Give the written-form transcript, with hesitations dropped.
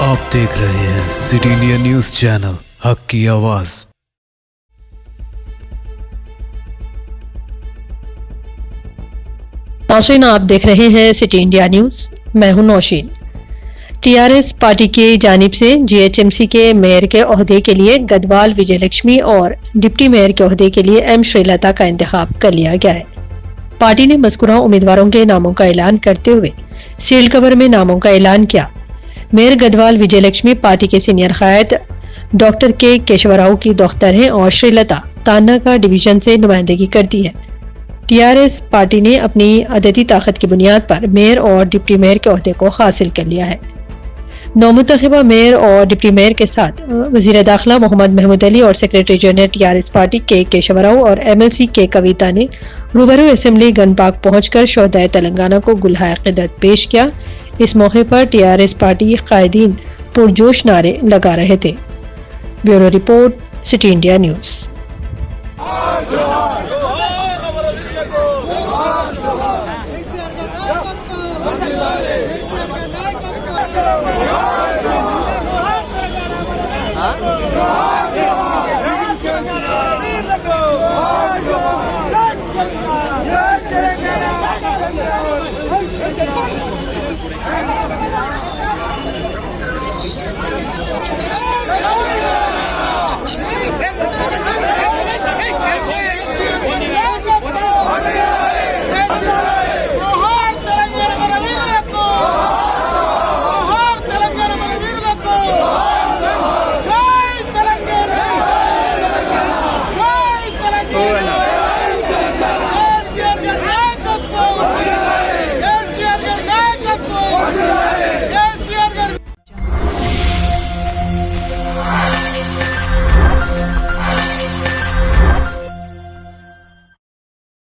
آپ دیکھ رہے ہیں سٹی انڈیا نیوز چینل، حق کی آواز۔ ناظرین، آپ دیکھ رہے ہیں سٹی انڈیا نیوز، میں ہوں نوشین۔ ٹی آر ایس پارٹی کی جانب سے جی ایچ ایم سی کے میئر کے عہدے کے لیے گدوال وجے لکشمی اور ڈپٹی میئر کے عہدے کے لیے ایم شری لتا کا انتخاب کر لیا گیا ہے۔ پارٹی نے مذکورہ امیدواروں کے ناموں کا اعلان کرتے ہوئے سیل کور میں ناموں کا اعلان کیا۔ میئر گدوال وجے لکشمی پارٹی کے سینئر قائد ڈاکٹر کے کیشور راؤ کی دختر ہیں اور شری لتا تانا کا ڈویژن سے نمائندگی کرتی ہے۔ ٹی آر ایس پارٹی نے اپنی عددی طاقت کی بنیاد پر میئر اور ڈپٹی میئر کے عہدے کو حاصل کر لیا ہے۔ نومنتخبہ میئر اور ڈپٹی میئر کے ساتھ وزیر داخلہ محمد محمود علی اور سیکریٹری جنرل ٹی آر ایس پارٹی کے کیشور راؤ اور ایم ایل سی کے کویتا نے روبرو اسمبلی گن پارک پہنچ کر شہدائے تلنگانہ کو گلہائے عقیدت پیش کیا۔ اس موقع پر ٹی آر ایس پارٹی قائدین پرجوش نعرے لگا رہے تھے۔ بیورو رپورٹ، سٹی انڈیا نیوز۔ ہاں